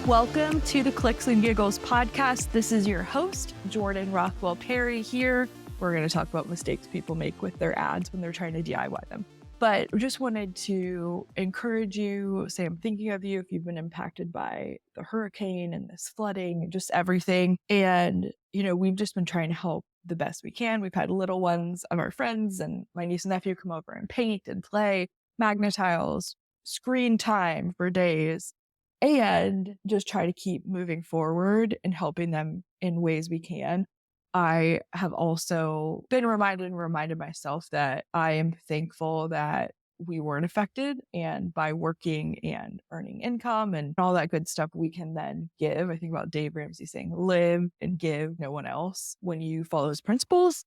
Welcome to the Clicks and Giggles podcast. This is your host, Jordan Rothwell Perry here. We're going to talk about mistakes people make with their ads when they're trying to DIY them. But I just wanted to encourage you, say I'm thinking of you if you've been impacted by the hurricane and this flooding and just everything. And, we've just been trying to help the best we can. We've had little ones of our friends and my niece and nephew come over and paint and play Magnetiles, screen time for days, and just try to keep moving forward and helping them in ways we can. I have also been reminded myself that I am thankful that we weren't affected, and by working and earning income and all that good stuff, we can then give. I think about Dave Ramsey saying, live and give no one else when you follow his principles.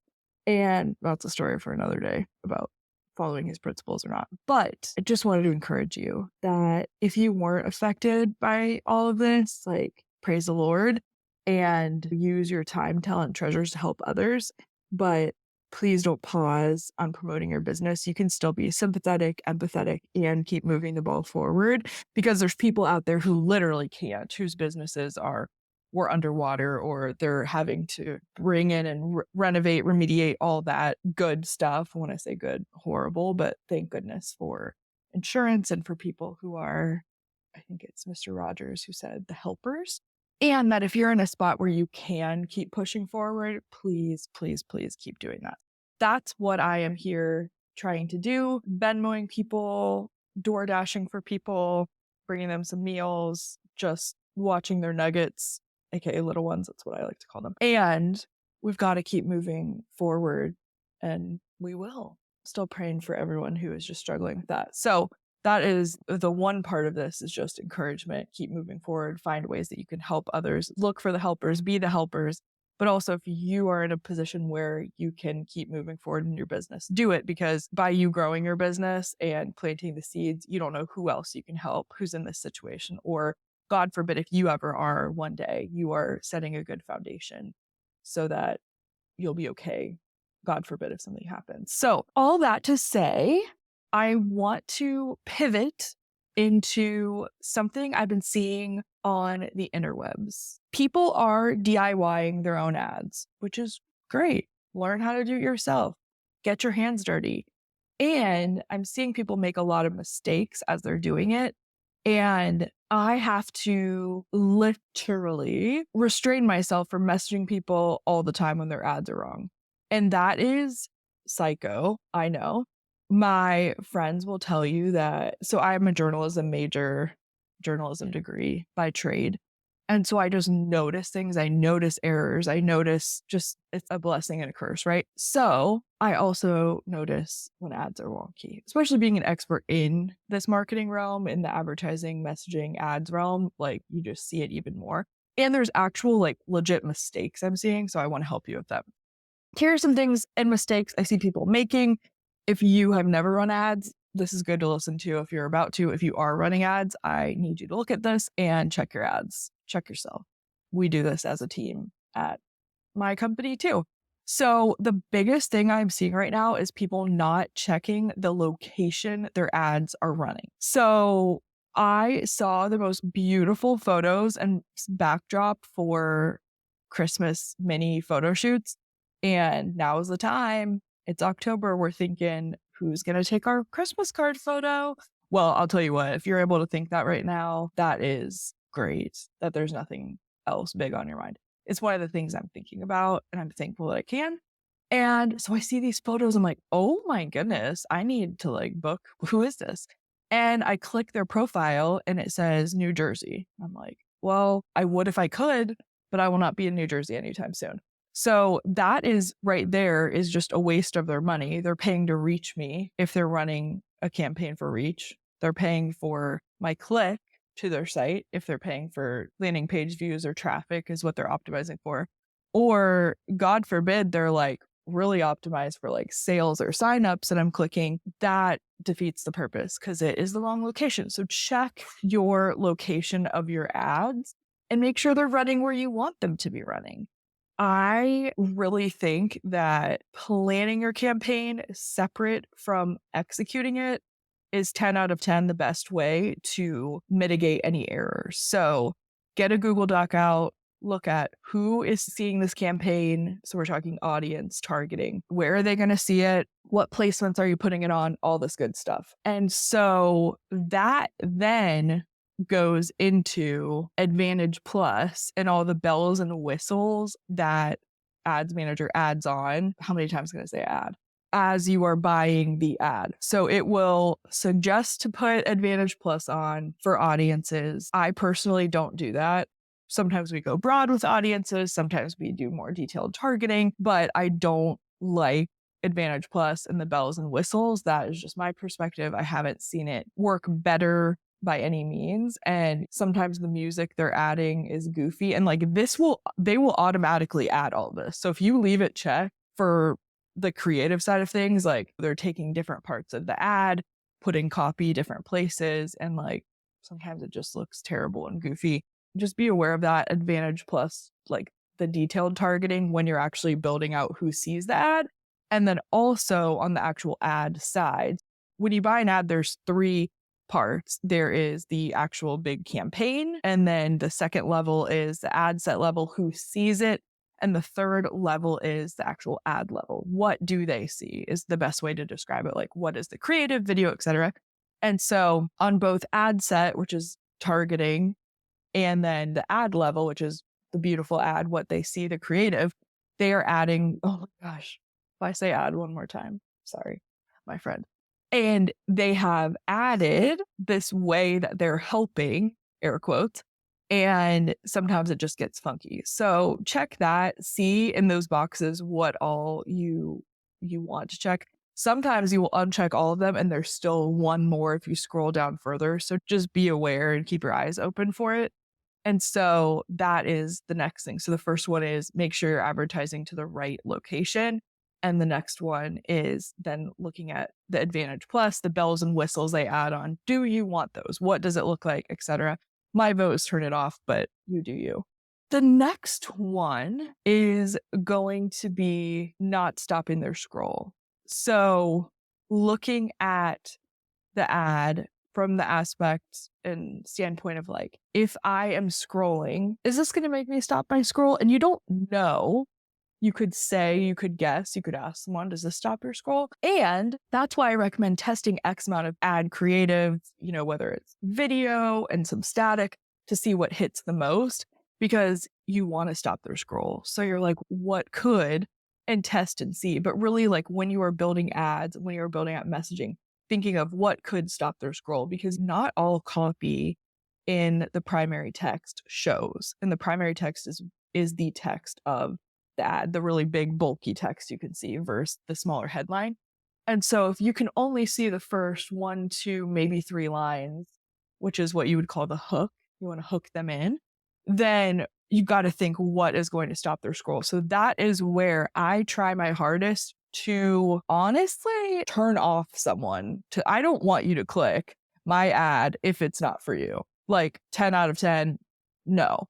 And that's a story for another day about following his principles or not. But I just wanted to encourage you that if you weren't affected by all of this, praise the Lord and use your time, talent, treasures to help others. But please don't pause on promoting your business. You can still be sympathetic, empathetic, and keep moving the ball forward, because there's people out there who literally can't, whose businesses were underwater, or they're having to bring in and renovate, remediate, all that good stuff. When I say good, horrible, but thank goodness for insurance and for people who are, I think it's Mr. Rogers who said, the helpers. And that if you're in a spot where you can keep pushing forward, please, please, please keep doing that. That's what I am here trying to do. Venmoing people, door dashing for people, bringing them some meals, just watching their nuggets, aka little ones. That's what I like to call them. And we've got to keep moving forward, and we will. Still praying for everyone who is just struggling with that. So that is the one part of this, is just encouragement. Keep moving forward, find ways that you can help others, look for the helpers, be the helpers. But also, if you are in a position where you can keep moving forward in your business, do it, because by you growing your business and planting the seeds, you don't know who else you can help who's in this situation. Or God forbid, if you ever are one day, you are setting a good foundation so that you'll be okay. God forbid if something happens. So all that to say, I want to pivot into something I've been seeing on the interwebs. People are DIYing their own ads, which is great. Learn how to do it yourself. Get your hands dirty. And I'm seeing people make a lot of mistakes as they're doing it. And I have to literally restrain myself from messaging people all the time when their ads are wrong. And that is psycho, I know. My friends will tell you that. So I'm a journalism degree by trade. And so I just notice things. I notice errors. I notice it's a blessing and a curse, right? So I also notice when ads are wonky, especially being an expert in this marketing realm, in the advertising, messaging, ads realm. You just see it even more. And there's actual legit mistakes I'm seeing. So I want to help you with them. Here are some things and mistakes I see people making. If you have never run ads, this is good to listen to. If you're about to, if you are running ads, I need you to look at this and check your ads. Check yourself. We do this as a team at my company too. So the biggest thing I'm seeing right now is people not checking the location their ads are running. So I saw the most beautiful photos and backdrop for Christmas mini photo shoots. And now is the time. It's October. We're thinking, who's going to take our Christmas card photo? Well, I'll tell you what, if you're able to think that right now, that is great, that there's nothing else big on your mind. It's one of the things I'm thinking about, and I'm thankful that I can. And so I see these photos. I'm like, oh my goodness, I need to book. Who is this? And I click their profile and it says New Jersey. I'm like, well, I would if I could, but I will not be in New Jersey anytime soon. So that is right there is just a waste of their money. They're paying to reach me if they're running a campaign for reach. They're paying for my click to their site if they're paying for landing page views or traffic is what they're optimizing for. Or God forbid, they're really optimized for sales or signups, and I'm clicking. That defeats the purpose because it is the wrong location. So check your location of your ads and make sure they're running where you want them to be running. I really think that planning your campaign separate from executing it is 10 out of 10 the best way to mitigate any errors. So get a Google Doc out, look at who is seeing this campaign. So we're talking audience targeting. Where are they going to see it? What placements are you putting it on? All this good stuff. And so that then goes into Advantage Plus and all the bells and whistles that Ads Manager adds on. How many times can I say ad? As you are buying the ad. So it will suggest to put Advantage Plus on for audiences. I personally don't do that. Sometimes we go broad with audiences, sometimes we do more detailed targeting, but I don't like Advantage Plus and the bells and whistles. That is just my perspective. I haven't seen it work better by any means. And sometimes the music they're adding is goofy. And like they will automatically add all this. So if you leave it checked for the creative side of things, like they're taking different parts of the ad, putting copy different places, and like sometimes it just looks terrible and goofy. Just be aware of that. Advantage Plus, like the detailed targeting when you're actually building out who sees the ad. And then also on the actual ad side, when you buy an ad, there's 3 parts. There is the actual big campaign. And then the second level is the ad set level, who sees it. And the third level is the actual ad level. What do they see is the best way to describe it. Like, what is the creative, video, etc. And so on both ad set, which is targeting, and then the ad level, which is the beautiful ad, what they see, the creative, they are adding, oh my gosh, if I say ad one more time, sorry, my friend. And they have added this way that they're helping, air quotes, and sometimes it just gets funky. So check that, see in those boxes what all you want to check. Sometimes you will uncheck all of them and there's still one more if you scroll down further. So just be aware and keep your eyes open for it. And so that is the next thing. So the first one is make sure you're advertising to the right location. And the next one is then looking at the Advantage Plus, the bells and whistles they add on. Do you want those? What does it look like, etc.? My vote is turn it off, but you do you. The next one is going to be not stopping their scroll. So looking at the ad from the aspect and standpoint of like, if I am scrolling, is this going to make me stop my scroll? And you don't know. You could say, you could guess, you could ask someone, does this stop your scroll? And that's why I recommend testing X amount of ad creative, whether it's video and some static to see what hits the most, because you want to stop their scroll. So you're like, what could, and test and see. But really, like when you are building ads, when you're building out messaging, thinking of what could stop their scroll, because not all copy in the primary text shows. And the primary text is the text of the ad, the really big bulky text you can see versus the smaller headline. And so if you can only see the first 1, 2, maybe 3 lines, which is what you would call the hook, you want to hook them in, then you got to think what is going to stop their scroll. So that is where I try my hardest to honestly turn off someone. I don't want you to click my ad if it's not for you. Like 10 out of 10, no.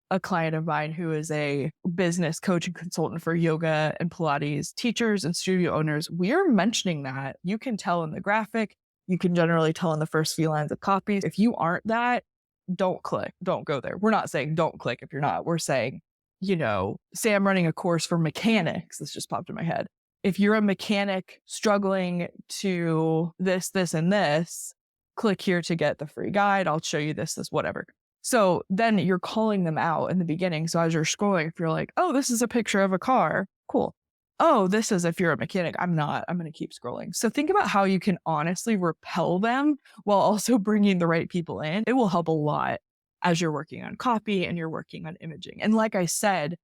A client of mine who is a business coach and consultant for yoga and Pilates teachers and studio owners, we're mentioning that. You can tell in the graphic, you can generally tell in the first few lines of copy. If you aren't that, don't click, don't go there. We're not saying don't click if you're not. We're saying, say I'm running a course for mechanics. This just popped in my head. If you're a mechanic struggling to this, and this, click here to get the free guide. I'll show you this, whatever. So then you're calling them out in the beginning. So as you're scrolling, if you're like, oh, this is a picture of a car, cool. Oh, this is if you're a mechanic. I'm not. I'm going to keep scrolling. So think about how you can honestly repel them while also bringing the right people in. It will help a lot as you're working on copy and you're working on imaging. And like I said,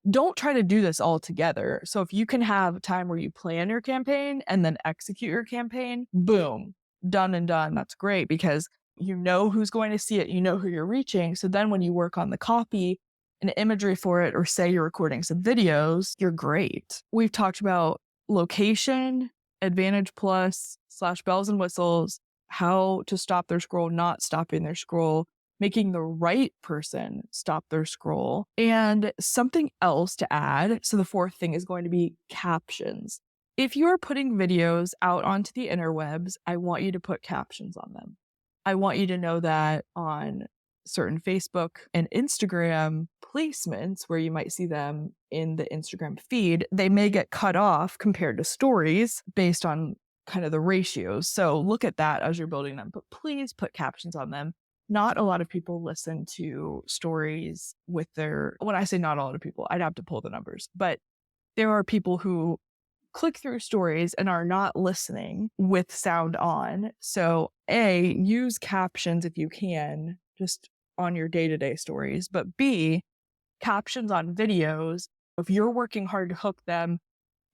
don't try to do this all together. So if you can have time where you plan your campaign and then execute your campaign, boom, done and done. That's great because you know who's going to see it. You know who you're reaching. So then when you work on the copy and imagery for it, or say you're recording some videos, you're great. We've talked about location, Advantage Plus / bells and whistles, how to stop their scroll, not stopping their scroll, making the right person stop their scroll, and something else to add. So the fourth thing is going to be captions. If you are putting videos out onto the interwebs, I want you to put captions on them. I want you to know that on certain Facebook and Instagram placements where you might see them in the Instagram feed, they may get cut off compared to stories based on kind of the ratios. So look at that as you're building them, but please put captions on them. Not a lot of people listen to stories with when I say not a lot of people, I'd have to pull the numbers, but there are people who click through stories and are not listening with sound on. So use captions if you can, just on your day-to-day stories, but B, captions on videos. If you're working hard to hook them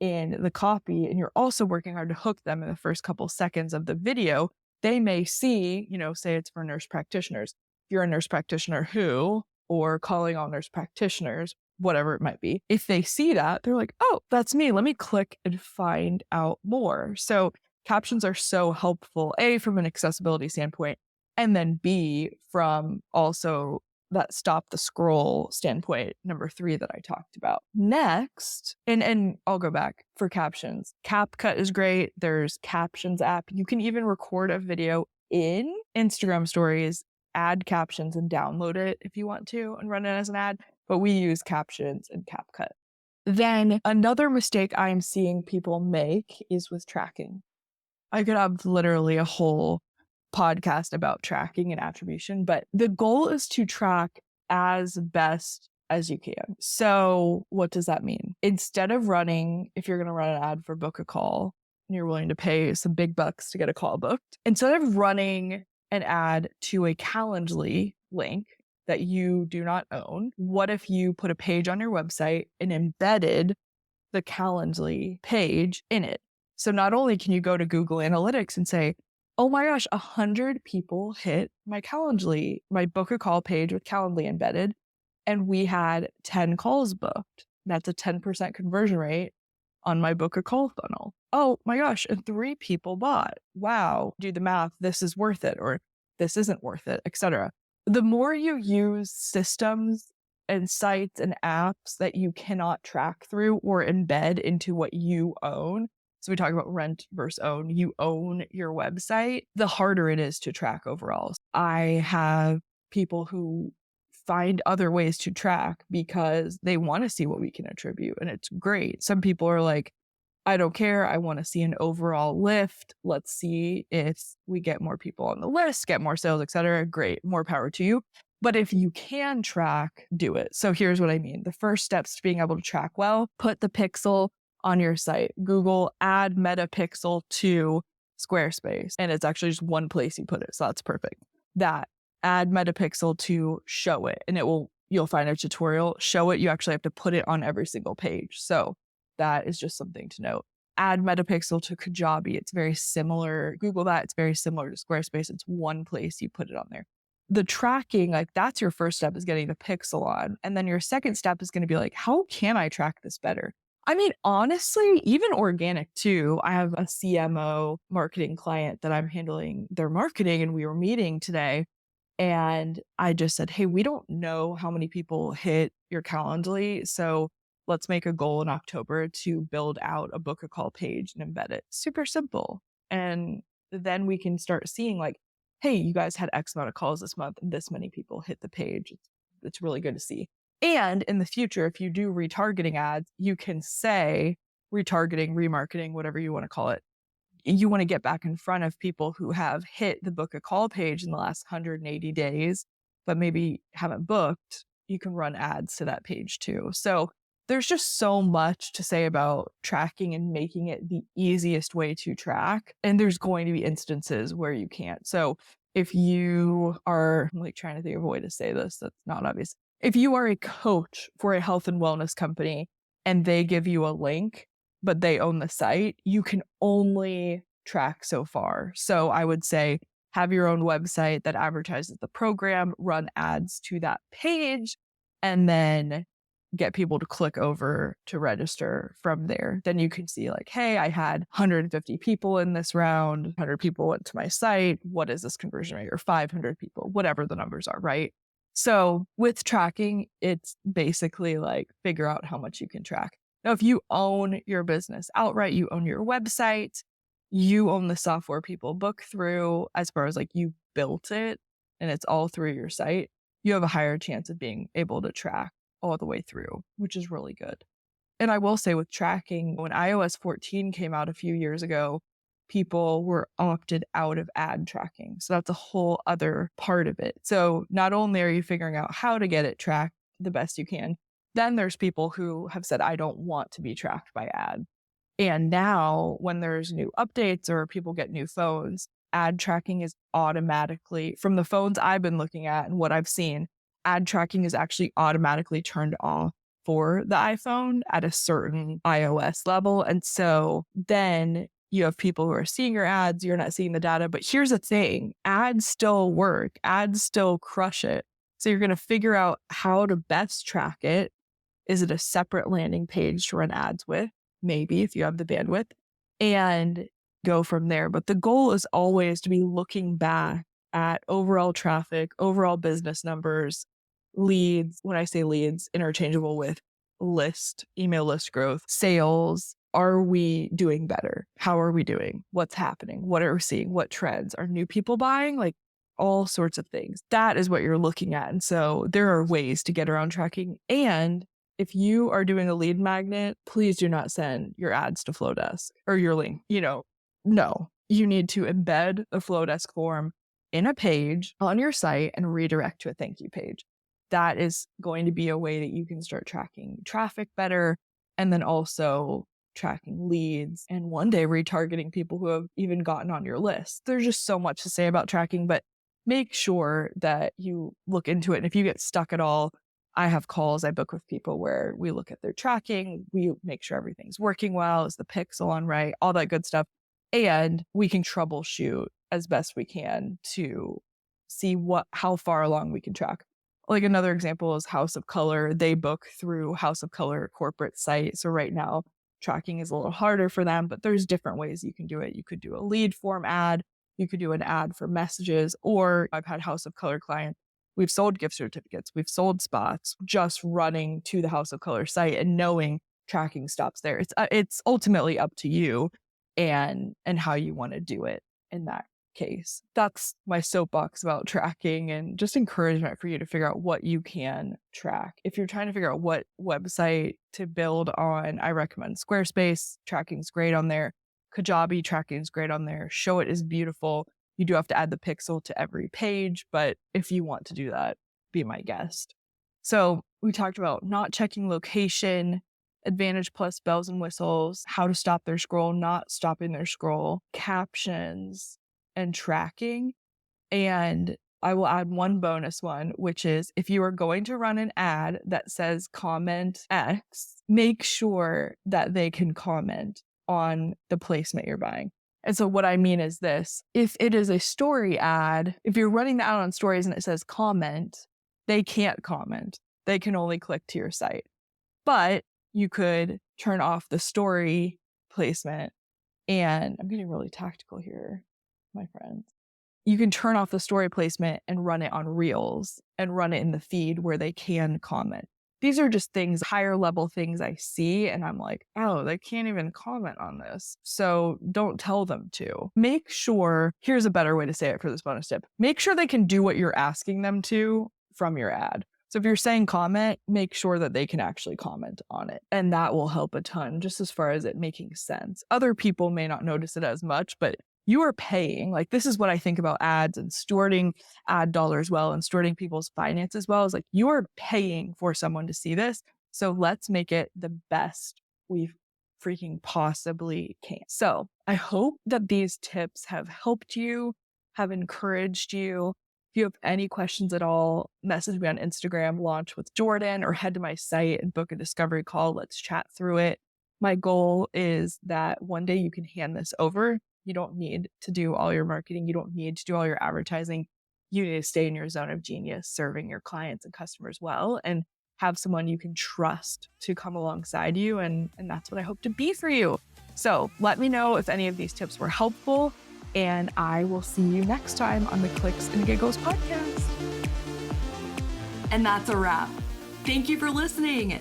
in the copy and you're also working hard to hook them in the first couple seconds of the video, they may see, say it's for nurse practitioners. If you're a nurse practitioner who, or calling all nurse practitioners, whatever it might be, if they see that, they're like, oh, that's me. Let me click and find out more. So captions are so helpful, A, from an accessibility standpoint, and then B, from also that stop the scroll standpoint, number 3 that I talked about. Next, and I'll go back for captions. CapCut is great. There's Captions app. You can even record a video in Instagram stories, add captions and download it if you want to and run it as an ad. But we use Captions and CapCut. Then another mistake I'm seeing people make is with tracking. I could have literally a whole podcast about tracking and attribution, but the goal is to track as best as you can. So what does that mean? Instead of if you're going to run an ad for book a call and you're willing to pay some big bucks to get a call booked, instead of running an ad to a Calendly link that you do not own, what if you put a page on your website and embedded the Calendly page in it? So not only can you go to Google Analytics and say, oh my gosh, 100 people hit my Calendly, my book a call page with Calendly embedded, and we had 10 calls booked. That's a 10% conversion rate on my book a call funnel. Oh my gosh, and 3 people bought. Wow, do the math. This is worth it, or this isn't worth it, etc. The more you use systems and sites and apps that you cannot track through or embed into what you own, so we talk about rent versus own. You own your website, the harder it is to track overall. I have people who find other ways to track because they want to see what we can attribute, and it's great. Some people are like, I don't care. I want to see an overall lift. Let's see if we get more people on the list, get more sales, etc. Great. More power to you. But if you can track, do it. So here's what I mean. The first steps to being able to track well, put the pixel on your site. Google add meta pixel to Squarespace. And it's actually just one place you put it. So that's perfect. That add meta pixel to show it. And you'll find a tutorial, show it. You actually have to put it on every single page. So that is just something to note. Add metapixel to Kajabi. It's very similar. Google that. It's very similar to Squarespace. It's one place you put it on there. The tracking, that's your first step, is getting the pixel on. And then your second step is going to be like, how can I track this better? I mean, honestly, even organic too. I have a CMO marketing client that I'm handling their marketing, and we were meeting today. And I just said, hey, we don't know how many people hit your Calendly. So let's make a goal in October to build out a book a call page and embed it. Super simple. And then we can start seeing hey, you guys had X amount of calls this month and this many people hit the page. It's really good to see. And in the future, if you do retargeting ads, you can say retargeting, remarketing, whatever you want to call it. You want to get back in front of people who have hit the book a call page in the last 180 days, but maybe haven't booked. You can run ads to that page too. So there's just so much to say about tracking and making it the easiest way to track. And there's going to be instances where you can't. So if you are, I'm trying to think of a way to say this that's not obvious. If you are a coach for a health and wellness company and they give you a link, but they own the site, you can only track so far. So I would say have your own website that advertises the program, run ads to that page, and then get people to click over to register from there. Then you can see hey, I had 150 people in this round, 100 people went to my site. What is this conversion rate? Or 500 people, whatever the numbers are, right? So with tracking, it's basically figure out how much you can track. Now, if you own your business outright, you own your website, you own the software people book through, as far as you built it and it's all through your site, you have a higher chance of being able to track all the way through, which is really good. And I will say with tracking, when iOS 14 came out a few years ago, people were opted out of ad tracking. So that's a whole other part of it. So not only are you figuring out how to get it tracked the best you can, then there's people who have said, I don't want to be tracked by ad. And now when there's new updates or people get new phones, ad tracking is automatically, from the phones I've been looking at and what I've seen, ad tracking is actually automatically turned off for the iPhone at a certain iOS level. And so then you have people who are seeing your ads, you're not seeing the data. But here's the thing, ads still work, ads still crush it. So you're going to figure out how to best track it. Is it a separate landing page to run ads with? Maybe if you have the bandwidth, and go from there. But the goal is always to be looking back at overall traffic, overall business numbers, leads. When I say leads, interchangeable with list, email list growth, sales. Are we doing better? How are we doing? What's happening? What are we seeing? What trends? Are new people buying? Like all sorts of things. That is what you're looking at. And so there are ways to get around tracking. And if you are doing a lead magnet, please do not send your ads to Flowdesk or your link. No, you need to embed a Flowdesk form in a page on your site and redirect to a thank you page. That is going to be a way that you can start tracking traffic better, and then also tracking leads, and one day retargeting people who have even gotten on your list. There's just so much to say about tracking, but make sure that you look into it. And if you get stuck at all, I have calls I book with people where we look at their tracking, we make sure everything's working well, is the pixel on right, all that good stuff. And we can troubleshoot as best we can to see how far along we can track. Like another example is House of Color. They book through House of Color corporate site. So right now tracking is a little harder for them, but there's different ways you can do it. You could do a lead form ad, you could do an ad for messages, or I've had House of Color clients. We've sold gift certificates, we've sold spots, just running to the House of Color site and knowing tracking stops there. It's ultimately up to you and how you want to do it in that case. That's my soapbox about tracking, and just encouragement for you to figure out what you can track. If you're trying to figure out what website to build on, I recommend Squarespace. Tracking's great on there. Kajabi, tracking's great on there. Show It is beautiful. You do have to add the pixel to every page, but if you want to do that, be my guest. So we talked about not checking location, Advantage Plus bells and whistles, how to stop their scroll, not stopping their scroll, captions, and tracking. And I will add one bonus one, which is if you are going to run an ad that says comment X, make sure that they can comment on the placement you're buying. And so what I mean is this: if it is a story ad, if you're running the ad on stories and it says comment, they can't comment. They can only click to your site. But you could turn off the story placement. And I'm getting really tactical here, my friends. You can turn off the story placement and run it on Reels and run it in the feed where they can comment. These are just things, higher level things I see, and I'm like, oh, they can't even comment on this. So don't tell them to. Make sure, here's a better way to say it for this bonus tip. Make sure they can do what you're asking them to from your ad. So if you're saying comment, make sure that they can actually comment on it. And that will help a ton, just as far as it making sense. Other people may not notice it as much, but you are paying. Like, this is what I think about ads and stewarding ad dollars well and stewarding people's finances well, is like, you are paying for someone to see this. So let's make it the best we freaking possibly can. So I hope that these tips have helped you, have encouraged you. If you have any questions at all, message me on Instagram, Launch with Jordan, or head to my site and book a discovery call. Let's chat through it. My goal is that one day you can hand this over. You don't need to do all your marketing. You don't need to do all your advertising. You need to stay in your zone of genius, serving your clients and customers well, and have someone you can trust to come alongside you. And that's what I hope to be for you. So let me know if any of these tips were helpful, and I will see you next time on the Clicks and Giggles podcast. And that's a wrap. Thank you for listening.